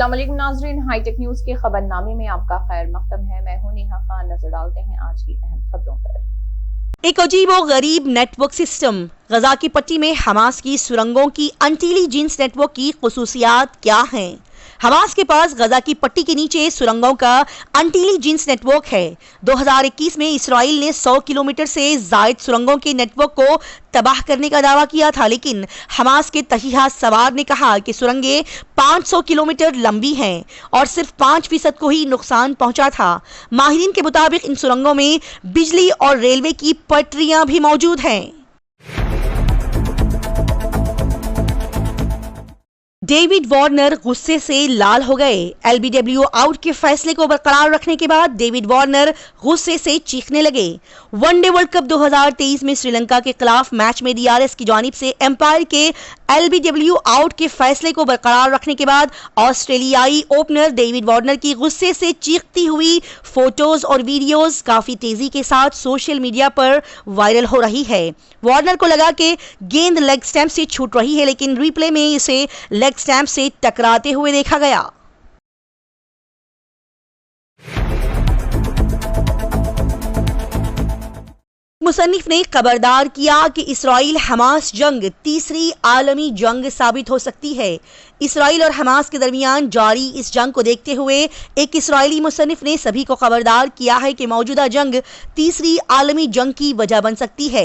अस्सलाम वालेकुम नाज़रीन, हाईटेक न्यूज के खबरनामे में आपका खैर मकदम है। मैं हूं नेहा खान। नजर डालते हैं आज की अहम खबरों पर। एक अजीब और गरीब नेटवर्क सिस्टम। गजा की पट्टी में हमास की सुरंगों की इंटेलिजेंस नेटवर्क की खुसूसियात क्या हैं? हमास के पास गजा की पट्टी के नीचे सुरंगों का इंटेलिजेंस नेटवर्क है। 2021 में इसराइल ने 100 किलोमीटर से जायद सुरंगों के नेटवर्क को तबाह करने का दावा किया था, लेकिन हमास के तहीहात सवार ने कहा कि सुरंगें 500 किलोमीटर लंबी हैं और सिर्फ 5% को ही नुकसान पहुंचा था। माहिरीन के मुताबिक इन सुरंगों में बिजली और रेलवे की पटरियां भी मौजूद हैं। डेविड वार्नर गुस्से से लाल हो गए। एलबीडब्ल्यू आउट के फैसले को बरकरार रखने के बाद डेविड वार्नर गुस्से से चीखने लगे। वनडे वर्ल्ड कप 2023 में श्रीलंका के खिलाफ मैच में डीआरएस की जानिब से एम्पायर के एलबीडब्ल्यू आउट के फैसले को बरकरार रखने के बाद ऑस्ट्रेलियाई ओपनर डेविड वार्नर की गुस्से से चीखती हुई फोटोज और वीडियोज काफी तेजी के साथ सोशल मीडिया पर वायरल हो रही है। वार्नर को लगा कि गेंद लेग स्टैम्प से छूट रही है, लेकिन रिप्ले में इसे लेग स्टैम्प से टकराते हुए देखा गया। मुसन्निफ ने खबरदार किया कि इसराइल हमास जंग तीसरी आलमी जंग साबित हो सकती है। इसराइल और हमास के दरमियान जारी इस जंग को देखते हुए एक इसराइली मुसन्निफ ने सभी को खबरदार किया है कि मौजूदा जंग तीसरी आलमी जंग की वजह बन सकती है।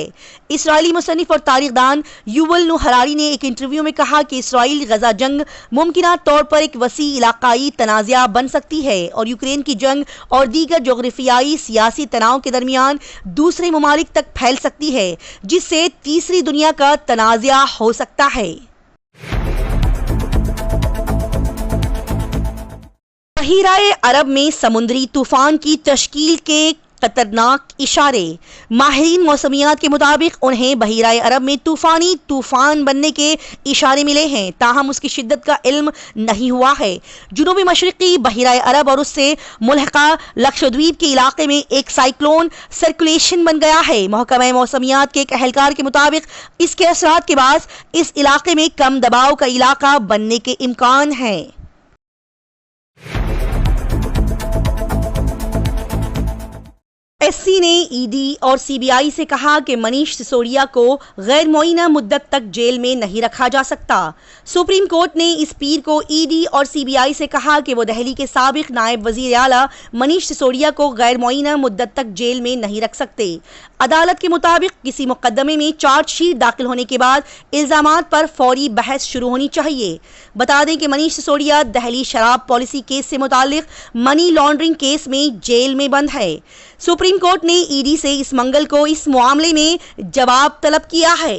इसराइली मुसन्निफ और तारीखदान युवल नूह हरारी ने एक इंटरव्यू में कहा कि इसराइल गजा जंग मुमकिना तौर पर एक वसी इलाकाई तनाज़ा बन सकती है और यूक्रेन की जंग और दीगर जोग्राफियाई सियासी तनाव के दरमियान दूसरे ममालिक तक फैल सकती है, जिससे तीसरी दुनिया का तनाज़ा हो सकता है। बहीराए अरब में समुद्री तूफान की तश्कील के खतरनाक इशारे। माहिरीन मौसमियात के मुताबिक उन्हें बहीराए अरब में तूफानी तूफान बनने के इशारे मिले हैं, ताहम उसकी शिद्दत का इल्म नहीं हुआ है। जुनूबी मशरक़ी बहीराए अरब और उससे मुल्हका लक्षद्वीप के इलाके में एक साइक्लोन सर्कुलेशन बन गया है। महकमा मौसमियात के एक अहलकार के मुताबिक इसके असरात के बाद इस इलाके में कम दबाव का इलाका बनने के इम्कान है। एससी ने ईडी और सीबीआई से कहा कि मनीष सिसोदिया को गैर मुअय्यना मुद्दत तक जेल में नहीं रखा जा सकता। सुप्रीम कोर्ट ने इस पीर को ईडी और सीबीआई से कहा कि वो दिल्ली के साबिक नायब वजीर आला मनीष सिसोदिया को गैर मुअय्यना मुद्दत तक जेल में नहीं रख सकते। अदालत के मुताबिक किसी मुकदमे में चार्जशीट दाखिल होने के बाद इल्जामात पर फौरी बहस शुरू होनी चाहिए। बता दें कि मनीष सिसोदिया दिल्ली शराब पॉलिसी केस से मुतालिक मनी लॉन्ड्रिंग केस में जेल में बंद है। सुप्रीम कोर्ट ने ईडी से इस मंगल को इस मामले में जवाब तलब किया है।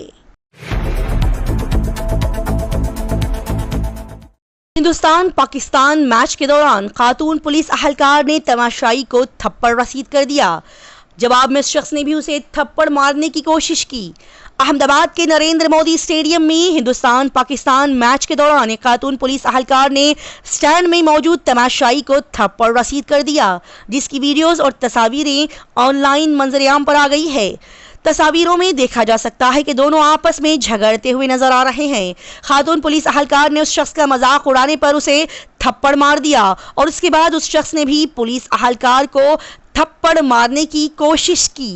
हिंदुस्तान पाकिस्तान मैच के दौरान खातून पुलिस अहलकार ने तमाशाई को थप्पड़ रसीद कर दिया। जवाब में इस शख्स ने भी उसे थप्पड़ मारने की कोशिश की। अहमदाबाद के नरेंद्र मोदी स्टेडियम में हिंदुस्तान पाकिस्तान मैच के दौरान एक खातून पुलिस अहलकार ने स्टैंड में मौजूद तमाशाई को थप्पड़ रसीद कर दिया, जिसकी वीडियोस और तस्वीरें ऑनलाइन मंजरेआम पर आ गई है। तस्वीरों में देखा जा सकता है कि दोनों आपस में झगड़ते हुए नजर आ रहे हैं। खातून पुलिस अहलकार ने उस शख्स का मजाक उड़ाने पर उसे थप्पड़ मार दिया और उसके बाद उस शख्स ने भी पुलिस अहलकार को थप्पड़ मारने की कोशिश की।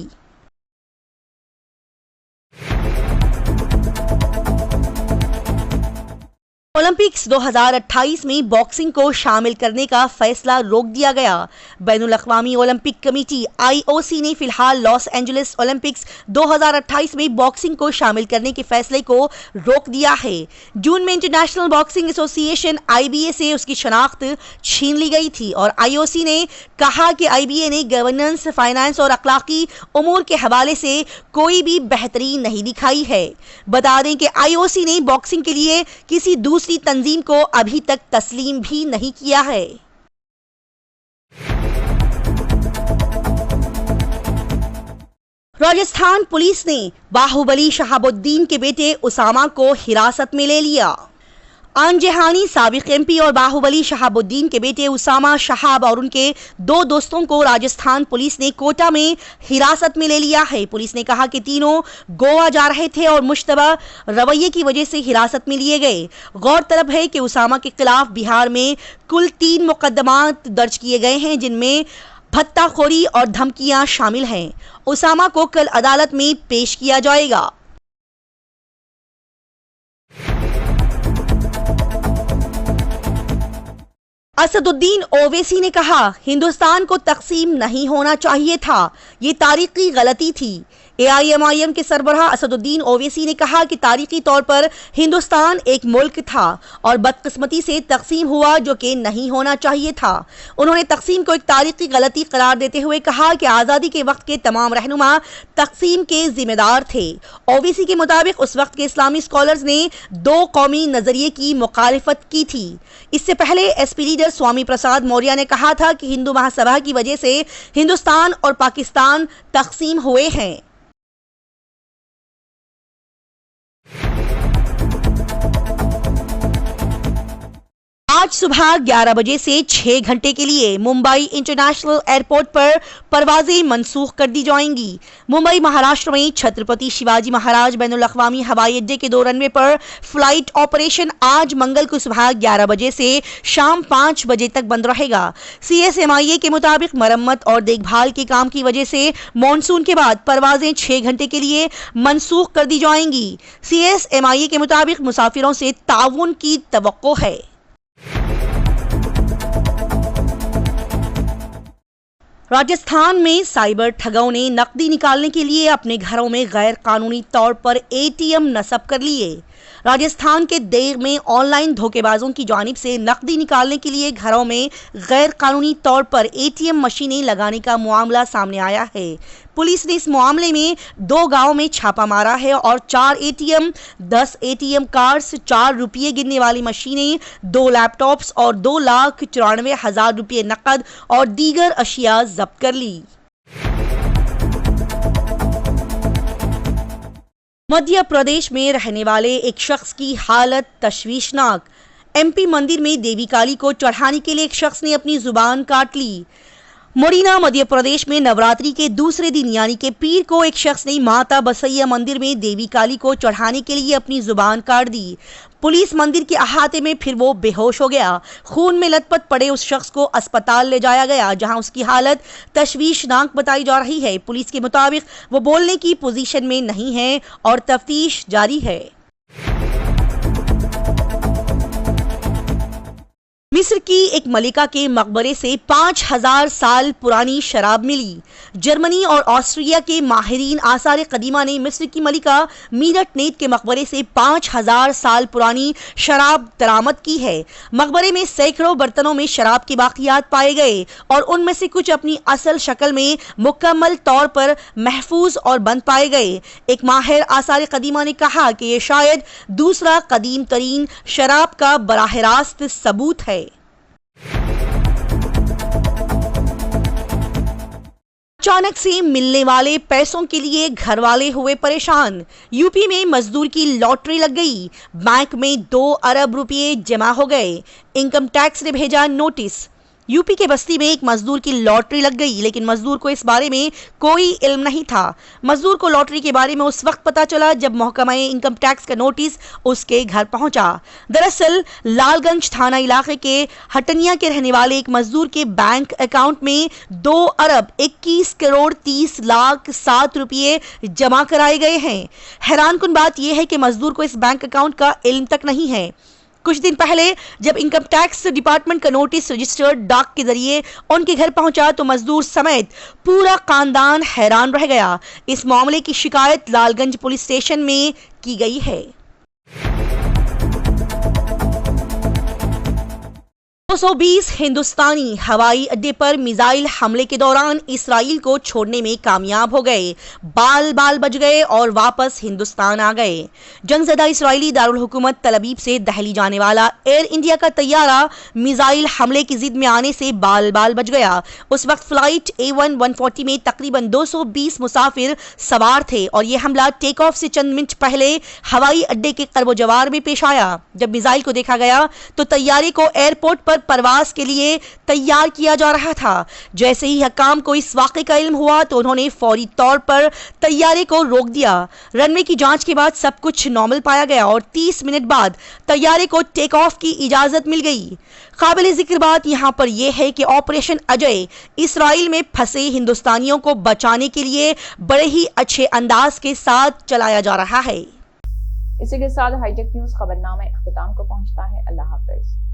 ओलंपिक्स 2028 में बॉक्सिंग को शामिल करने का फैसला रोक दिया गया। बैनुल अक़वामी ओलंपिक कमेटी (IOC) ने फिलहाल लॉस एंजलिस ओलंपिक्स 2028 में बॉक्सिंग को शामिल करने के फैसले को रोक दिया है। जून में इंटरनेशनल बॉक्सिंग एसोसिएशन (IBA) से उसकी शनाख्त छीन ली गई थी और IOC ने कहा कि IBA ने गवर्नेंस, फाइनेंस और अखलाकी उमूर के हवाले से कोई भी बेहतरी नहीं दिखाई है। बता दें कि IOC ने बॉक्सिंग के लिए किसी दूसरी तंजीम को अभी तक तस्लीम भी नहीं किया है। राजस्थान पुलिस ने बाहुबली शहाबुद्दीन के बेटे उसामा को हिरासत में ले लिया। आनजेहानी साबिक एमपी और बाहुबली शहाबुद्दीन के बेटे उसामा शहाब और उनके 2 दोस्तों को राजस्थान पुलिस ने कोटा में हिरासत में ले लिया है। पुलिस ने कहा कि तीनों गोवा जा रहे थे और मुश्तबा रवैये की वजह से हिरासत में लिए गए। गौरतलब है कि उसामा के खिलाफ बिहार में कुल 3 मुकदमात दर्ज किए गए हैं, जिनमें भत्ताखोरी और धमकियां शामिल हैं। उसामा को कल अदालत में पेश किया जाएगा। असदुद्दीन ओवैसी ने कहा, हिंदुस्तान को तकसीम नहीं होना चाहिए था, ये तारीखी गलती थी। एआईएमआईएम के सरबराह असदुद्दीन ओवैसी ने कहा कि तारीखी तौर पर हिंदुस्तान एक मुल्क था और बदकिस्मती से तकसीम हुआ, जो कि नहीं होना चाहिए था। उन्होंने तकसीम को एक तारीखी गलती करार देते हुए कहा कि आज़ादी के वक्त के तमाम रहनुमा तकसीम के जिम्मेदार थे। ओवैसी के मुताबिक उस वक्त के इस्लामी स्कॉलर्स ने 2 कौमी नजरिए की मुखालिफत की थी। इससे पहले एसपी लीडर स्वामी प्रसाद मौर्य ने कहा था कि हिंदू महासभा की वजह से हिंदुस्तान और पाकिस्तान तकसीम हुए हैं। आज सुबह 11 बजे से 6 घंटे के लिए मुंबई इंटरनेशनल एयरपोर्ट पर परवाजें मनसूख कर दी जाएंगी। मुंबई महाराष्ट्र में छत्रपति शिवाजी महाराज बैनुल अक़वामी हवाई अड्डे के 2 रनवे पर फ्लाइट ऑपरेशन आज मंगल को सुबह 11 बजे से शाम 5 बजे तक बंद रहेगा। CSMIA के मुताबिक मरम्मत और देखभाल के काम की वजह से मानसून के बाद परवाजें 6 घंटे के लिए मनसूख कर दी जाएंगी। CSMIA के मुताबिक मुसाफिरों से ताउन की तवक्को है। राजस्थान में साइबर ठगों ने नकदी निकालने के लिए अपने घरों में गैर कानूनी तौर पर ATM नस्ब कर लिए। राजस्थान के देर में ऑनलाइन धोखेबाजों की जानिब से नकदी निकालने के लिए घरों में गैर कानूनी तौर पर ATM मशीनें लगाने का मामला सामने आया है। पुलिस ने इस मामले में 2 गांवों में छापा मारा है और 4 ATM, 10 ATM कार्ड्स, 4 रुपये गिनने वाली मशीनें, 2 लैपटॉप्स और 2,94,000 रुपये नकद और दीगर अशिया जब्त कर ली। मध्य प्रदेश में रहने वाले एक शख्स की हालत तशवीशनाक। MP मंदिर में देवी काली को चढ़ाने के लिए एक शख्स ने अपनी जुबान काट ली। मोरिना मध्य प्रदेश में नवरात्रि के दूसरे दिन यानी कि पीर को एक शख्स ने माता बसैया मंदिर में देवी काली को चढ़ाने के लिए अपनी जुबान काट दी। पुलिस मंदिर के अहाते में फिर वो बेहोश हो गया। खून में लथपथ पड़े उस शख्स को अस्पताल ले जाया गया, जहां उसकी हालत तशवीशनाक बताई जा रही है। पुलिस के मुताबिक वो बोलने की पोजीशन में नहीं है और तफ्तीश जारी है। मिस्र की एक मलिका के मकबरे से 5000 साल पुरानी शराब मिली। जर्मनी और ऑस्ट्रिया के माहिरीन आसार कदीमा ने मिस्र की मलिका मीरट नेत के मकबरे से 5000 साल पुरानी शराब बरामद की है। मकबरे में सैकड़ों बर्तनों में शराब के बाकियात पाए गए और उनमें से कुछ अपनी असल शक्ल में मुकम्मल तौर पर महफूज और बंद पाए गए। एक माहिर आसार कदीमा ने कहा कि यह शायद दूसरा कदीम तरीन शराब का बराह रास्त सबूत है। अचानक से मिलने वाले पैसों के लिए घर वाले हुए परेशान। यूपी में मजदूर की लॉटरी लग गई। बैंक में 2 अरब रुपये जमा हो गए। इनकम टैक्स ने भेजा नोटिस। यूपी के बस्ती में एक मजदूर की लॉटरी लग गई, लेकिन मजदूर को इस बारे में कोई इल्म नहीं था। मजदूर को लॉटरी के बारे में उस वक्त पता चला जब महकमा इनकम टैक्स का नोटिस उसके घर पहुंचा। दरअसल लालगंज थाना इलाके के हटनिया के रहने वाले एक मजदूर के बैंक अकाउंट में 2 अरब 21 करोड़ 30 लाख 7 रुपये जमा कराए गए हैं। हैरानकुन बात यह है कि मजदूर को इस बैंक अकाउंट का इल्म तक नहीं है। कुछ दिन पहले जब इनकम टैक्स डिपार्टमेंट का नोटिस रजिस्टर्ड डाक के जरिए उनके घर पहुंचा तो मजदूर समेत पूरा खानदान हैरान रह गया। इस मामले की शिकायत लालगंज पुलिस स्टेशन में की गई है। 220 हिंदुस्तानी हवाई अड्डे पर मिसाइल हमले के दौरान इसराइल को छोड़ने में कामयाब हो गए, बाल बाल बच गए और वापस हिंदुस्तान आ गए। जंगज़दा इसराइली दारुल हुकूमत तल अबीब से दिल्ली जाने वाला एयर इंडिया का तैयारा मिसाइल हमले की जिद में आने से बाल बाल बच गया। उस वक्त फ्लाइट A140 में तकरीबन 220 मुसाफिर सवार थे और यह हमला टेक ऑफ से चंद मिनट पहले हवाई अड्डे के कर्बो जवार में पेश आया। जब मिसाइल को देखा गया तो तैयारे को एयरपोर्ट पर परवाज के लिए तैयार किया जा रहा था। जैसे ही हकाम को इस वाक़े का इल्म हुआ तो उन्होंने फौरी तौर पर तैयारे को रोक दिया। रनवे की जांच के बाद सब कुछ नॉर्मल पाया गया और 30 मिनट बाद तैयारे को टेक ऑफ की इजाजत मिल गई। काबिल जिक्र बात यहां पर यह है कि ऑपरेशन अजय इसराइल में फंसे हिंदुस्तानियों को बचाने के लिए बड़े ही अच्छे अंदाज के साथ चलाया जा रहा है। इसी के साथ हाईटेक न्यूज खबरनामा इख्तिताम को पहुंचता है। अल्लाह हाफिज।